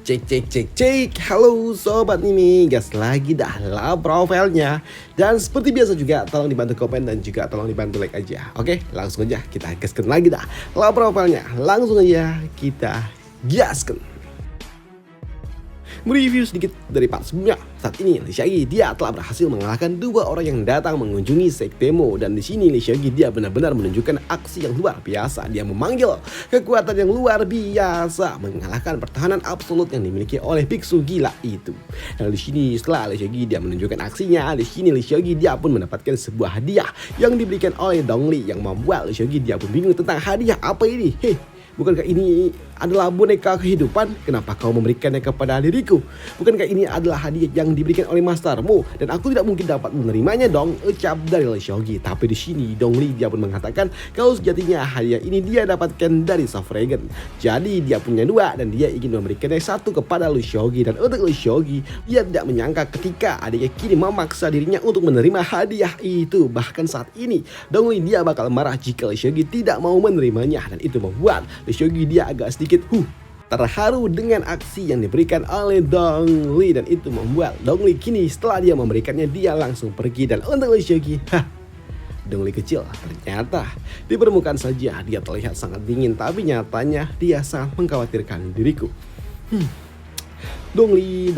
Cek cek cek cek. Halo sobat Mimi, gas lagi dah lah profilnya. Dan seperti biasa juga tolong dibantu komen dan juga tolong dibantu like aja. Oke, langsung aja kita gaskan lagi dah lah profilnya. Langsung aja kita gaskan. Mereview sedikit dari part sebelumnya. Saat ini Lee Seok-gi dia telah berhasil mengalahkan dua orang yang datang mengunjungi Sektemo, dan di sini Lee Seok-gi dia benar-benar menunjukkan aksi yang luar biasa. Dia memanggil kekuatan yang luar biasa mengalahkan pertahanan absolut yang dimiliki oleh biksu gila itu. Dan di sini setelah Lee Seok-gi dia menunjukkan aksinya, di sini Lee Seok-gi dia pun mendapatkan sebuah hadiah yang diberikan oleh Dong Lee yang membuat Lee Seok-gi dia pun bingung tentang hadiah apa ini. Bukankah ini adalah boneka kehidupan? Kenapa kau memberikannya kepada diriku? Bukankah ini adalah hadiah yang diberikan oleh mastermu dan aku tidak mungkin dapat menerimanya dong? Ucap dari Lee Seok-gi. Tapi di sini Dong Lee dia pun mengatakan kalau sejatinya hadiah ini dia dapatkan dari Soft Dragon. Jadi dia punya dua dan dia ingin memberikannya satu kepada Lee Seok-gi. Dan untuk Lee Seok-gi dia tidak menyangka ketika adiknya kini memaksa dirinya untuk menerima hadiah itu. Bahkan saat ini Dong Lee dia bakal marah jika Lee Seok-gi tidak mau menerimanya, dan itu membuat Lee Seok-gi dia agak sedikit terharu dengan aksi yang diberikan oleh Dong Lee, dan itu membuat Dong Lee kini setelah dia memberikannya dia langsung pergi. Dan untuk Lee Seok-gi, Dong Lee kecil ternyata di permukaan saja dia terlihat sangat dingin, tapi nyatanya dia sangat mengkhawatirkan diriku. Dong Lee,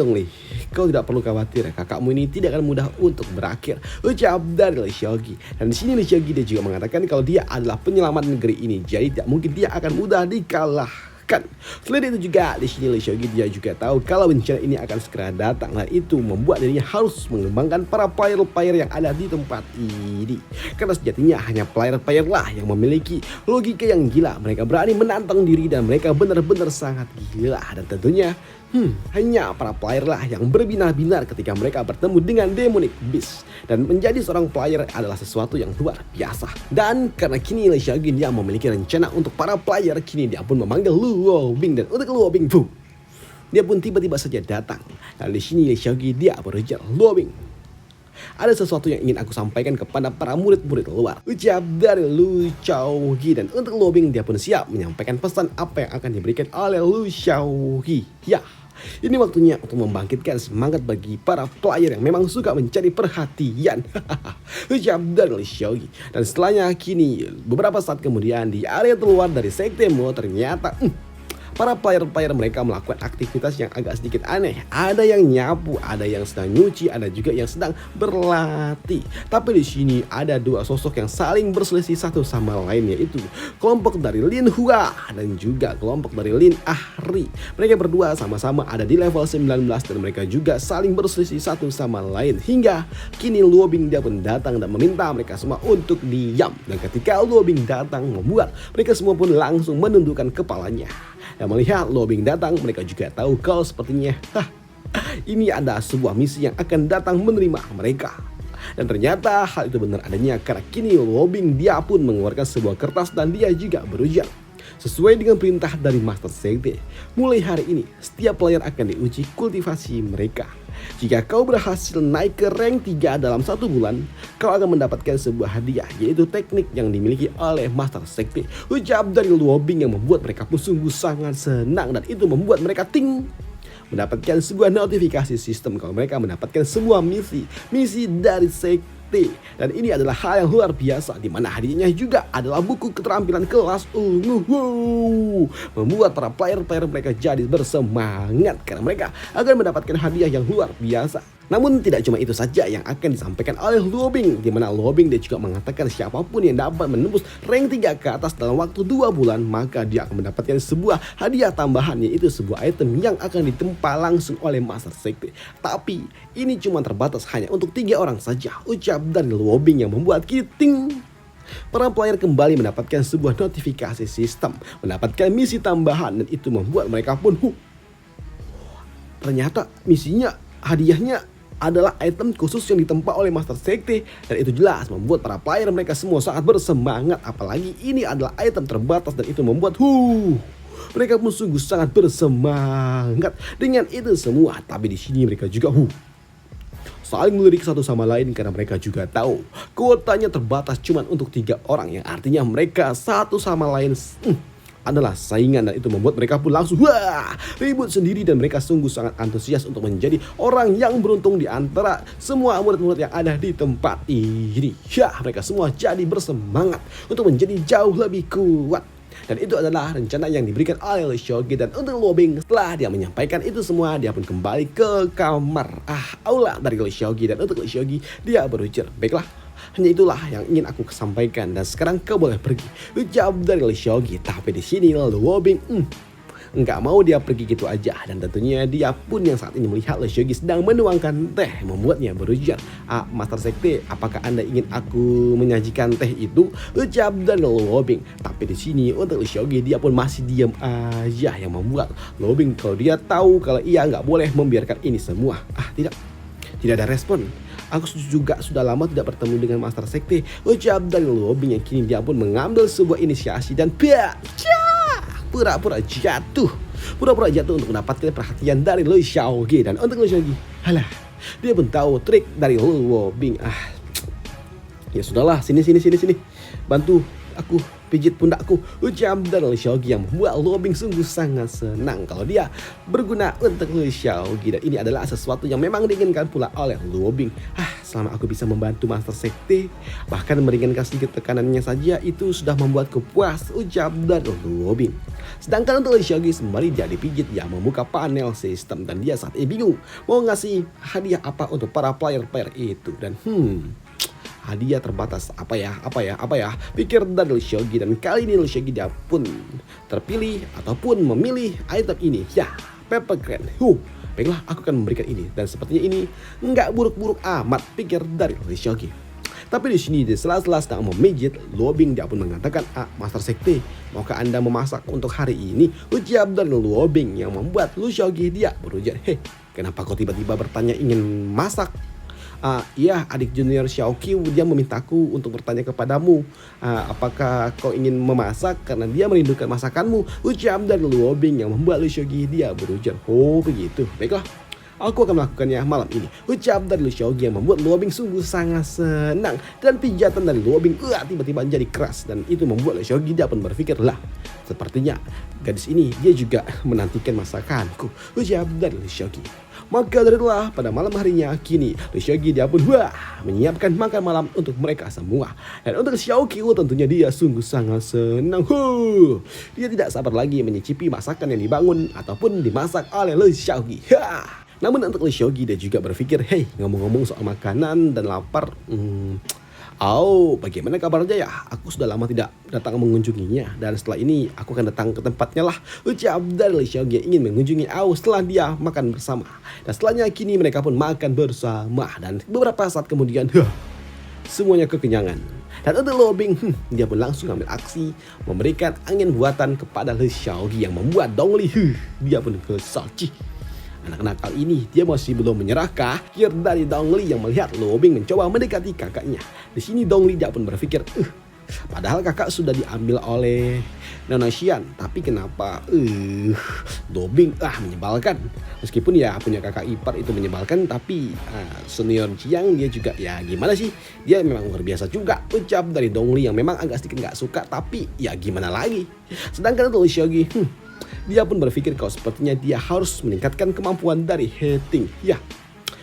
kau tidak perlu khawatir, kakakmu ini tidak akan mudah untuk berakhir, ucap dari Lee Seok-gi. Dan di sini Lee Seok-gi dia juga mengatakan kalau dia adalah penyelamat negeri ini, jadi tidak mungkin dia akan mudah dikalahkan. Selain itu juga di sini Lee Seok-gi dia juga tahu kalau bencana ini akan segera datang, dan itu membuat dirinya harus mengembangkan para player-player yang ada di tempat ini. Karena sejatinya hanya player-player lah yang memiliki logika yang gila. Mereka berani menantang diri dan mereka benar-benar sangat gila, dan tentunya hanya para player lah yang berbinar-binar ketika mereka bertemu dengan Demonic Beast. Dan menjadi seorang player adalah sesuatu yang luar biasa. Dan karena kini Lee Seok-gi dia memiliki rencana untuk para player, kini dia pun memanggil Luo Bing. Dan untuk Luo Bing, dia pun tiba-tiba saja datang. Dan di sini Lee Seok-gi dia berujar, Luo Bing, ada sesuatu yang ingin aku sampaikan kepada para murid-murid luar, ucap dari Lu Seok-gi. Dan untuk Luo Bing dia pun siap menyampaikan pesan apa yang akan diberikan oleh Lu Seok-gi. Ya, ini waktunya untuk membangkitkan semangat bagi para player yang memang suka mencari perhatian. Ucap dari Lee Seok-gi. Dan setelahnya kini beberapa saat kemudian di area terluar dari Sektemo ternyata para player-player mereka melakukan aktivitas yang agak sedikit aneh. Ada yang nyapu, ada yang sedang nyuci, ada juga yang sedang berlatih. Tapi di sini ada dua sosok yang saling berselisih satu sama lain, yaitu kelompok dari Lin Hua dan juga kelompok dari Lin Ahri. Mereka berdua sama-sama ada di level 19 dan mereka juga saling berselisih satu sama lain. Hingga kini Luo Bing dia pun datang dan meminta mereka semua untuk diam. Dan ketika Luo Bing datang membuat mereka semua pun langsung menundukkan kepalanya. Dan melihat Luo Bing datang, mereka juga tahu kalau sepertinya ini ada sebuah misi yang akan datang menerima mereka. Dan ternyata hal itu benar adanya karena kini Luo Bing dia pun mengeluarkan sebuah kertas dan dia juga berujar, sesuai dengan perintah dari Master Sekte, mulai hari ini setiap player akan diuji kultivasi mereka. Jika kau berhasil naik ke rank 3 dalam 1 bulan, kau akan mendapatkan sebuah hadiah, yaitu teknik yang dimiliki oleh Master Sekte. Ucap dari Luo Bing yang membuat mereka pun sungguh sangat senang, dan itu membuat mereka mendapatkan sebuah notifikasi sistem kalau mereka mendapatkan sebuah misi dari Sekte. Dan ini adalah hal yang luar biasa, di mana hadiahnya juga adalah buku keterampilan kelas ungu. Membuat para player-player mereka jadi bersemangat karena mereka akan mendapatkan hadiah yang luar biasa. Namun tidak cuma itu saja yang akan disampaikan oleh Luo Bing, di mana Luo Bing dia juga mengatakan siapapun yang dapat menembus rank 3 ke atas dalam waktu 2 bulan, maka dia akan mendapatkan sebuah hadiah tambahan, yaitu sebuah item yang akan ditempa langsung oleh Master Sekte. Tapi ini cuma terbatas hanya untuk 3 orang saja, ucap dari Luo Bing yang membuat kiting. Para player kembali mendapatkan sebuah notifikasi sistem, mendapatkan misi tambahan, dan itu membuat mereka pun ternyata misinya, hadiahnya adalah item khusus yang ditempa oleh Master Sekte, dan itu jelas membuat para player mereka semua sangat bersemangat. Apalagi ini adalah item terbatas dan itu membuat mereka pun sungguh sangat bersemangat dengan itu semua. Tapi di sini mereka juga saling melirik satu sama lain karena mereka juga tahu kuotanya terbatas cuma untuk 3 orang, yang artinya mereka satu sama lain adalah saingan, dan itu membuat mereka pun langsung wah ribut sendiri, dan mereka sungguh sangat antusias untuk menjadi orang yang beruntung di antara semua murid-murid yang ada di tempat ini. Ya, mereka semua jadi bersemangat untuk menjadi jauh lebih kuat. Dan itu adalah rencana yang diberikan oleh Lee Seok-gi. Dan untuk Luo Bing, setelah dia menyampaikan itu semua, dia pun kembali ke kamar aula dari Lee Seok-gi. Dan untuk Lee Seok-gi, dia berujar, baiklah, hanya itulah yang ingin aku sampaikan, dan sekarang kau boleh pergi, ucap dari Lee Seok-gi. Tapi di sini Luo Bing nggak mau dia pergi gitu aja, dan tentunya dia pun yang saat ini melihat Lee Seok-gi sedang menuangkan teh membuatnya berujar, Master Sekte, apakah Anda ingin aku menyajikan teh itu? Ucap dari Luo Bing. Tapi di sini untuk Lee Seok-gi, dia pun masih diam aja, yang membuat Luo Bing kalau dia tahu kalau ia nggak boleh membiarkan ini semua. Tidak ada respon. Aku juga sudah lama tidak bertemu dengan Master Sekte, ucap dari Luo Bing, yang kini dia pun mengambil sebuah inisiasi dan pura-pura jatuh untuk mendapatkan perhatian dari Lee Seok-gi. Dan untuk Lee Seok-gi, dia pun tahu trik dari Luo Bing. Ya sudahlah, sini, bantu aku pijit pundakku, ucap dari Lee Seok-gi, yang membuat Luo Bing sungguh sangat senang kalau dia berguna untuk Lee Seok-gi. Dan ini adalah sesuatu yang memang diinginkan pula oleh Luo Bing. Selama aku bisa membantu Master Sekte, bahkan meringankan sedikit tekanannya saja, itu sudah membuatku puas, ucap dari Luo Bing. Sedangkan untuk Lee Seok-gi, sembari dia dipijit, dia membuka panel sistem, dan dia saat ini bingung mau ngasih hadiah apa untuk para player-player itu. Dan hadiah terbatas, apa ya, pikir dari Lee Seok-gi. Dan kali ini Lee Seok-gi dia pun terpilih ataupun memilih item ini, ya, Pepper Grand. Baiklah, aku akan memberikan ini, dan sepertinya ini nggak buruk-buruk amat, pikir dari Lee Seok-gi. Tapi di sini di sela-sela sedang memijit, Luo Bing dia pun mengatakan, Master Sekte, maukah Anda memasak untuk hari ini? Ucap dari Luo Bing, yang membuat Lee Seok-gi dia berujar, kenapa kau tiba-tiba bertanya ingin masak? Iya, adik junior Xiaoqiu dia memintaku untuk bertanya kepadamu, apakah kau ingin memasak karena dia merindukan masakanmu? Ucap dari Luo Bing, yang membuat Lee Seok-gi dia berujar, begitu, baiklah, aku akan melakukannya malam ini, ucap dari Lee Seok-gi, yang membuat Luo Bing sungguh sangat senang. Dan pijatan dari Luo Bing tiba-tiba menjadi keras, dan itu membuat Lee Seok-gi dia pun berpikir, sepertinya gadis ini dia juga menantikan masakanku, ucap dari Lee Seok-gi. Maka dari itulah pada malam harinya, kini Lee Seok-gi dia pun menyiapkan makan malam untuk mereka semua. Dan untuk Xiaoqiu tentunya dia sungguh sangat senang. Dia tidak sabar lagi menyicipi masakan yang dibangun ataupun dimasak oleh Lee Seok-gi. Namun untuk Lee Seok-gi dia juga berpikir, ngomong-ngomong soal makanan dan lapar, bagaimana kabarnya ya? Aku sudah lama tidak datang mengunjunginya, dan setelah ini aku akan datang ke tempatnya lah, ucap dari Lee Seok-gi, ingin mengunjungi setelah dia makan bersama. Dan setelahnya kini mereka pun makan bersama, dan beberapa saat kemudian semuanya kekenyangan. Dan untuk Luo Bing, dia pun langsung ambil aksi memberikan angin buatan kepada Lee Seok-gi, yang membuat Dong Li dia pun kesal. Anak nakal ini dia masih belum menyerahkah? Pikir dari Dong Li, yang melihat Luo Bing mencoba mendekati kakaknya. Di sini Dong Li dia pun berpikir, padahal kakak sudah diambil oleh Nona Xian, tapi kenapa Luo Bing menyebalkan. Meskipun ya punya kakak ipar itu menyebalkan, tapi senior Jiang dia juga ya gimana sih, dia memang luar biasa juga, ucap dari Dong Li, yang memang agak sedikit nggak suka, tapi ya gimana lagi. Sedangkan untuk Lee Seok-gi, dia pun berpikir kalau sepertinya dia harus meningkatkan kemampuan dari Heting. Ya,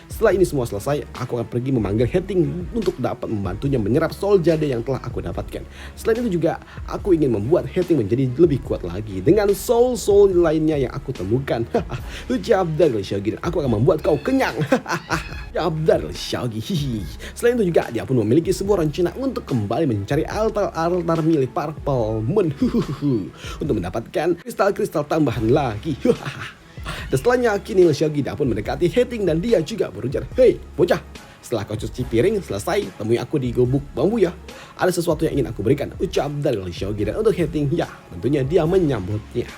setelah ini semua selesai, aku akan pergi memanggil Heting untuk dapat membantunya menyerap Soul Jade yang telah aku dapatkan. Selain itu juga, aku ingin membuat Heting menjadi lebih kuat lagi dengan soul lainnya yang aku temukan. Ucap dari Lee Seok-gi, dan aku akan membuat kau kenyang. Ucap dari Lee Seok-gi. Selain itu juga, dia pun memiliki sebuah rencana untuk kembali mencari altar milik Purple Moon untuk mendapatkan kristal-kristal tambahan lagi. Dan setelahnya kini Lee Seok-gi dia pun mendekati Heting, dan dia juga berujar, bocah, setelah kau cuci piring selesai, temui aku di gubuk bambu ya. Ada sesuatu yang ingin aku berikan, ucap dari Lee Seok-gi. Dan untuk Heting, ya tentunya dia menyambutnya.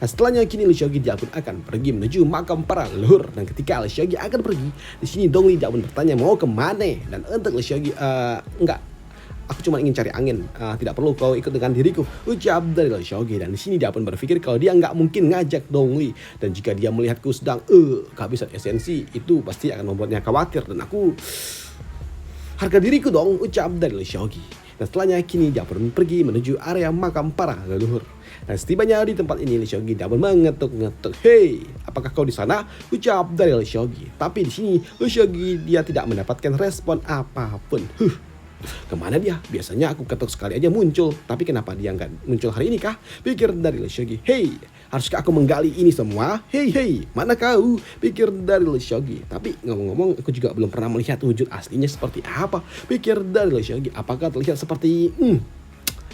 Dan setelahnya kini Lee Seok-gi dia pun akan pergi menuju makam para leluhur. Dan ketika Lee Seok-gi akan pergi, di sini Dong Li dia pun bertanya mau kemana. Dan untuk Lee Seok-gi, enggak, aku cuma ingin cari angin, tidak perlu kau ikut dengan diriku, ucap dari Lee Seok-gi. Dan di sini dia pun berpikir kalau dia nggak mungkin ngajak Dong Li, dan jika dia melihatku sedang kehabisan esensi, itu pasti akan membuatnya khawatir, dan aku harga diriku dong, ucap dari Lee Seok-gi. Dan setelahnya kini dia pun pergi menuju area makam para leluhur. Dan setibanya di tempat ini, Lee Seok-gi dia pun mengetuk-ngetuk. "Hei, apakah kau di sana?" ucap dari Lee Seok-gi. Tapi di sini Lee Seok-gi dia tidak mendapatkan respon apapun. Kemana dia? Biasanya aku ketuk sekali aja muncul. Tapi kenapa dia nggak muncul hari ini kah? Pikir dari Lee Seok-gi. "Hei, haruskah aku menggali ini semua? Hei, mana kau?" Pikir dari Lee Seok-gi. Tapi ngomong-ngomong, aku juga belum pernah melihat wujud aslinya seperti apa. Pikir dari Lee Seok-gi. Apakah terlihat seperti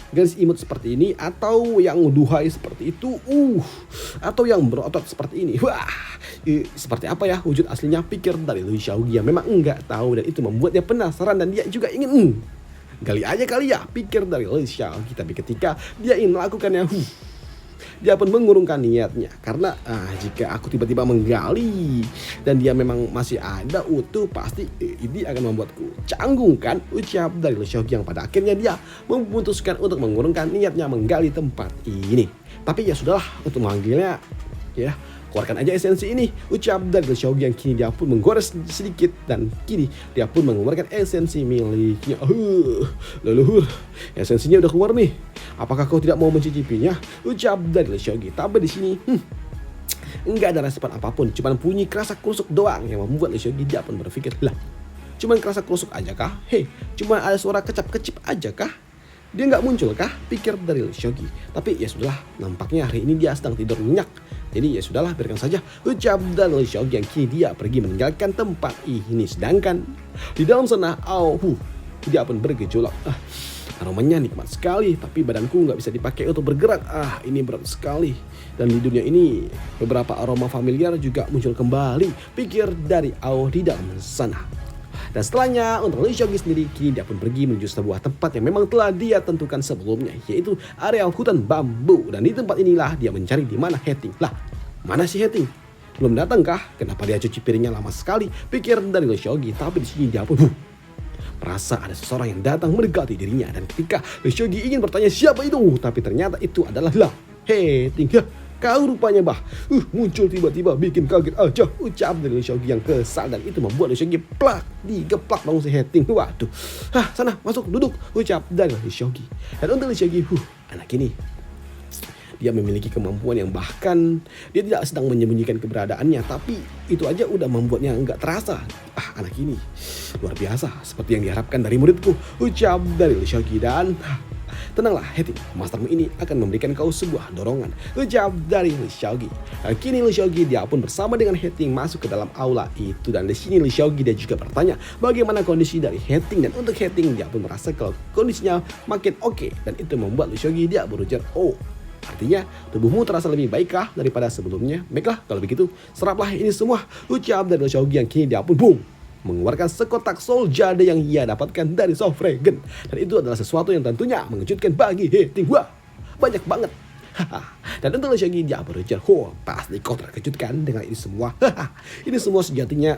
garis imut seperti ini, atau yang duhai seperti itu, atau yang berotot seperti ini? Seperti apa ya wujud aslinya? Pikir dari Lee Seok-gi yang memang enggak tahu, dan itu membuatnya penasaran dan dia juga ingin gali aja kali ya, pikir dari Lee Seok-gi. Tapi ketika dia ingin melakukannya, dia pun mengurungkan niatnya, karena jika aku tiba-tiba menggali dan dia memang masih ada utuh, pasti ini akan membuatku canggung kan, ucap dari Lee Seok-gi yang pada akhirnya dia memutuskan untuk mengurungkan niatnya menggali tempat ini. Tapi ya sudahlah, untuk memanggilnya ya keluarkan aja esensi ini, ucap dari Lee Seok-gi yang kini dia pun menggores sedikit dan kini dia pun mengeluarkan esensi miliknya. Leluhur, esensinya udah keluar nih. Apakah kau tidak mau mencicipinya? Ucap dari Lee Seok-gi. Tapi di sini enggak ada respon apapun, cuman bunyi kerasak kerusuk doang yang membuat Lee Seok-gi dia pun berpikir, lah, cuman kerasak kerusuk aja kah? Cuman ada suara kecap-kecip aja kah? Dia nggak muncul kah? Pikir dari Lee Seok-gi. Tapi ya sudahlah, nampaknya hari ini dia sedang tidur nyenyak. Jadi ya sudahlah, biarkan saja, ucap dari Lee Seok-gi yang kini dia pergi meninggalkan tempat ini. Sedangkan di dalam sana, dia pun bergejolak. Aromanya nikmat sekali, tapi badanku nggak bisa dipakai untuk bergerak. Ini berat sekali. Dan di dunia ini beberapa aroma familiar juga muncul kembali, pikir dari di dalam sana. Dan setelahnya untuk Lee Seok-gi sendiri, kini dia pun pergi menuju sebuah tempat yang memang telah dia tentukan sebelumnya, yaitu area hutan bambu. Dan di tempat inilah dia mencari di mana Hae-ting. Lah, mana si Hae-ting? Belum datang kah? Kenapa dia cuci piringnya lama sekali? Pikir dari Lee Seok-gi. Tapi di sini dia pun merasa ada seseorang yang datang mendekati dirinya. Dan ketika Lee Seok-gi ingin bertanya siapa itu, tapi ternyata itu adalah Hae-ting. Kau rupanya bah, muncul tiba-tiba bikin kaget aja, ucap dari Lee Seok-gi yang kesal. Dan itu membuat Lee Seok-gi digeplak dong si Hae-ting. Waduh, sana masuk duduk, ucap dari Lee Seok-gi. Dan untuk Lee Seok-gi, anak ini dia memiliki kemampuan yang bahkan dia tidak sedang menyembunyikan keberadaannya, tapi itu aja udah membuatnya nggak terasa. Anak ini luar biasa, seperti yang diharapkan dari muridku, ucap dari Lee Seok-gi. Dan tenanglah Hae-ting, mastermu ini akan memberikan kau sebuah dorongan, ucap dari Lee Seok-gi. Kini Lee Seok-gi dia pun bersama dengan Hae-ting masuk ke dalam aula itu. Dan di sini Lee Seok-gi dia juga bertanya bagaimana kondisi dari Hae-ting. Dan untuk Hae-ting dia pun merasa kalau kondisinya makin oke. Dan itu membuat Lee Seok-gi dia berujar, artinya tubuhmu terasa lebih baik kah daripada sebelumnya? Baiklah, kalau begitu seraplah ini semua, ucap dari Lee Seok-gi yang kini dia pun mengeluarkan sekotak Soul Jade yang ia dapatkan dari Soul Fragrance. Dan itu adalah sesuatu yang tentunya mengejutkan bagi Hae-ting. Banyak banget. Dan untuk Lee Seok-gi dia berujar, pasti kau terkejutkan dengan ini semua. Ini semua sejatinya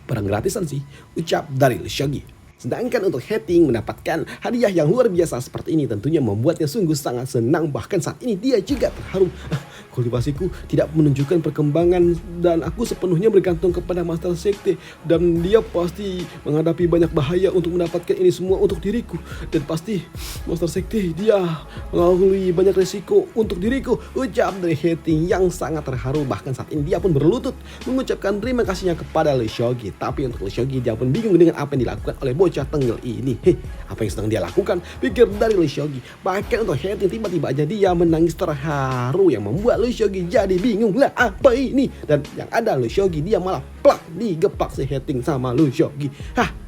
barang gratisan sih, ucap dari Lee Seok-gi. Sedangkan untuk Hae-ting mendapatkan hadiah yang luar biasa seperti ini tentunya membuatnya sungguh sangat senang. Bahkan saat ini dia juga terharu. Kultivasiku tidak menunjukkan perkembangan dan aku sepenuhnya bergantung kepada Master Sekte. Dan dia pasti menghadapi banyak bahaya untuk mendapatkan ini semua untuk diriku. Dan pasti Master Sekte dia melalui banyak resiko untuk diriku, ucap dari Hae-ting yang sangat terharu. Bahkan saat ini dia pun berlutut mengucapkan terima kasihnya kepada Lee Seok-gi. Tapi untuk Lee Seok-gi dia pun bingung dengan apa yang dilakukan oleh bocah tengil ini. Apa yang sedang dia lakukan? Pikir dari Lee Seok-gi. Bahkan untuk Hae-ting tiba-tiba aja dia menangis terharu yang membuat Lee Seok-gi jadi bingung, lah apa ini? Dan yang ada Lee Seok-gi dia malah digeplak si Hae-ting sama Lee Seok-gi.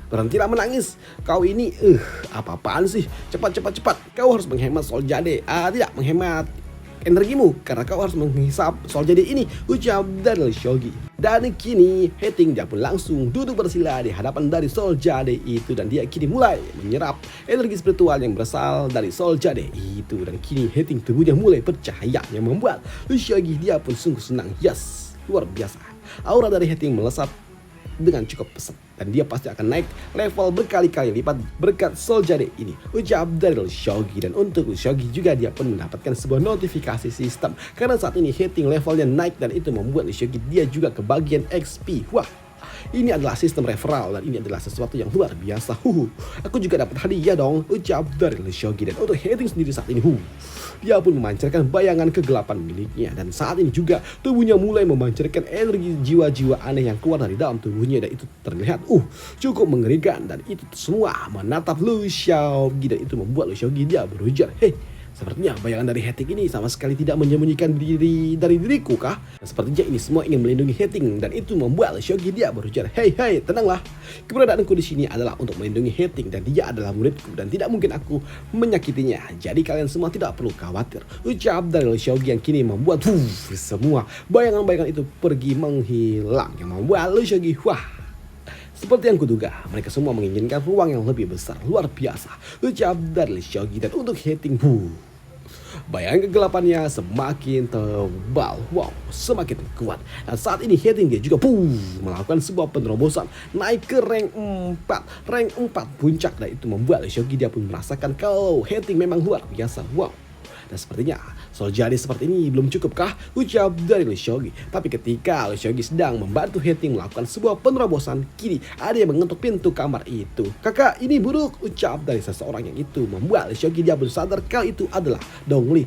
Berhentilah menangis. Kau ini apa-apaan sih? Cepat. Kau harus menghemat Soul Jade. Tidak menghemat energimu, karena kau harus menghisap Soul Jade ini, ucap dari Lee Seok-gi. Dan kini Hae-ting dia pun langsung duduk bersila di hadapan dari Soul Jade itu. Dan dia kini mulai menyerap energi spiritual yang berasal dari Soul Jade itu. Dan kini Hae-ting tubuhnya mulai bercahaya yang membuat Lee Seok-gi dia pun sungguh senang. Yes, luar biasa. Aura dari Hae-ting melesat dengan cukup pesat, dan dia pasti akan naik level berkali-kali lipat berkat Soul Jade ini, ucap dari Lee Seok-gi. Dan untuk Lee Seok-gi juga dia pun mendapatkan sebuah notifikasi sistem karena saat ini Hae-ting levelnya naik, dan itu membuat Lee Seok-gi dia juga kebagian XP. Ini adalah sistem referral dan ini adalah sesuatu yang luar biasa. Aku juga dapat hadiah dong, ucap dari Lee Seok-gi. Dan untuk Hating sendiri saat ini, dia pun memancarkan bayangan kegelapan miliknya. Dan saat ini juga tubuhnya mulai memancarkan energi jiwa-jiwa aneh yang keluar dari dalam tubuhnya. Dan itu terlihat cukup mengerikan. Dan itu semua menatap Lee Seok-gi. Dan itu membuat Lee Seok-gi dia berujar, sepertinya bayangan dari Hating ini sama sekali tidak menyembunyikan diri dari diriku kah? Dan sepertinya ini semua ingin melindungi Hating. Dan itu membuat Lee Seok-gi dia berujar, hei tenanglah. Keberadaanku di sini adalah untuk melindungi Hating dan dia adalah muridku dan tidak mungkin aku menyakitinya. Jadi kalian semua tidak perlu khawatir, ucap dari Lee Seok-gi yang kini membuat semua bayangan-bayangan itu pergi menghilang. Yang membuat Lee Seok-gi seperti yang kuduga, mereka semua menginginkan ruang yang lebih besar, luar biasa, ucap dari Lee Seok-gi. Dan untuk Hating, bayangan kegelapannya semakin tebal, semakin kuat. Dan saat ini Hating dia juga melakukan sebuah penerobosan naik ke rank 4 puncak. Dan itu membuat Lee Seok-gi dia pun merasakan kalau Hating memang luar biasa. Dan sepertinya soal jadi seperti ini belum cukupkah, ucap dari Lee Seok-gi. Tapi ketika Lee Seok-gi sedang membantu Hating melakukan sebuah penerobosan, kini ada yang mengetuk pintu kamar itu. Kakak, ini buruk, ucap dari seseorang yang itu membuat Lee Seok-gi dia sadar kalau itu adalah Dong-li.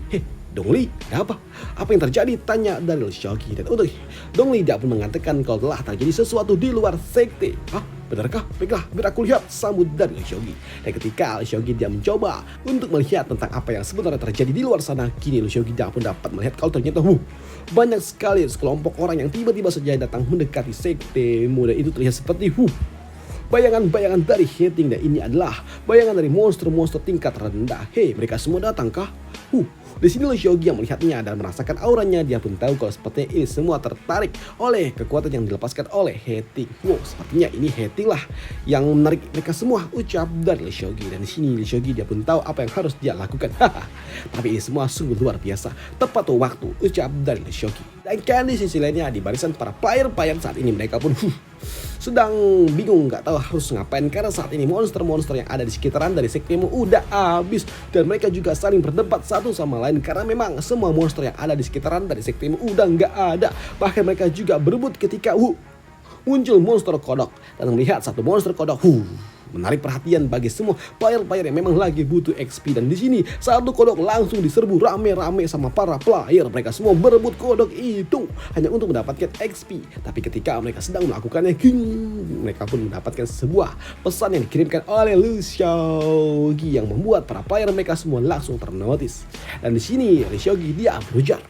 Dong-li, ada apa? Apa yang terjadi? Tanya dari Lee Seok-gi. Dan untuk Dong-li dia pun mengatakan kalau telah terjadi sesuatu di luar sekte. Benarkah? Baiklah, biar aku lihat, sambut dari Lee Seok-gi. Dan ketika Lee Seok-gi dia mencoba untuk melihat tentang apa yang sebenarnya terjadi di luar sana, kini Lee Seok-gi dia pun dapat melihat kalau ternyata banyak sekali sekelompok orang yang tiba-tiba saja datang mendekati sekte muda. Itu terlihat seperti bayangan-bayangan dari Hating. Dan ini adalah bayangan dari monster-monster tingkat rendah. Mereka semua datangkah? Di sini Lee Seok-gi yang melihatnya dan merasakan auranya, dia pun tahu kalau sepertinya ini semua tertarik oleh kekuatan yang dilepaskan oleh Hating. Sepertinya ini Hating lah yang menarik mereka semua, ucap dari Lee Seok-gi. Dan di sini Lee Seok-gi dia pun tahu apa yang harus dia lakukan. Tapi ini semua sungguh luar biasa, tepat waktu, ucap dari Lee Seok-gi. Dan kan di sisi lainnya di barisan para player saat ini mereka pun sedang bingung nggak tahu harus ngapain karena saat ini monster-monster yang ada di sekitaran dari sektemu udah habis dan mereka juga saling berdebat satu sama lain karena memang semua monster yang ada di sekitaran dari sektemu udah nggak ada. Bahkan mereka juga berebut ketika muncul monster kodok dan melihat satu monster kodok menarik perhatian bagi semua player-player yang memang lagi butuh XP. Dan di sini satu kodok langsung diserbu rame-rame sama para player. Mereka semua berebut kodok itu hanya untuk mendapatkan XP. Tapi ketika mereka sedang melakukannya, mereka pun mendapatkan sebuah pesan yang dikirimkan oleh Lee Seok-gi yang membuat para player mereka semua langsung ternotis. Dan di sini Lee Seok-gi dia berujar,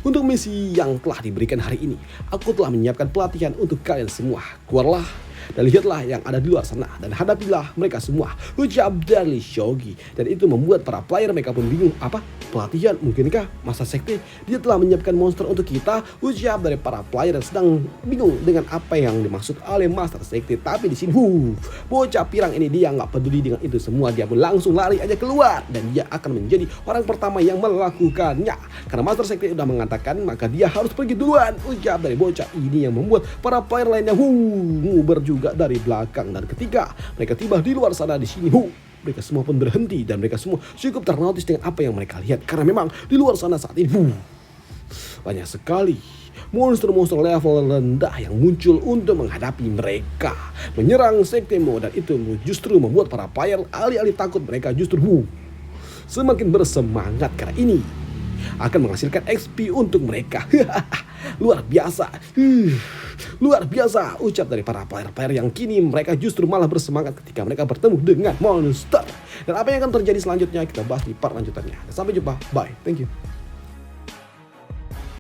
untuk misi yang telah diberikan hari ini, aku telah menyiapkan pelatihan untuk kalian semua. Keluarlah dan lihatlah yang ada di luar sana dan hadapilah mereka semua, ucap dari Lee Seok-gi. Dan itu membuat para player mereka pun bingung, apa? Pelatihan? Mungkinkah masa sekte? Dia telah menyiapkan monster untuk kita, ucap dari para player yang sedang bingung dengan apa yang dimaksud oleh master sekte. Tapi di sini bocah pirang ini dia nggak peduli dengan itu semua, dia pun langsung lari aja keluar dan dia akan menjadi orang pertama yang melakukannya karena master sekte udah mengatakan maka dia harus pergi duluan, ucap dari bocah ini yang membuat para player lainnya nguber juga dari belakang. Dan ketika mereka tiba di luar sana di sini mereka semua pun berhenti dan mereka semua cukup ternotis dengan apa yang mereka lihat karena memang di luar sana saat ini banyak sekali monster-monster level rendah yang muncul untuk menghadapi mereka, menyerang sektemu. Dan itu justru membuat para player alih-alih takut mereka justru semakin bersemangat karena ini akan menghasilkan XP untuk mereka. Luar biasa, luar biasa, ucap dari para player-player yang kini mereka justru malah bersemangat ketika mereka bertemu dengan monster. Dan apa yang akan terjadi selanjutnya kita bahas di part lanjutannya. Sampai jumpa, bye, thank you.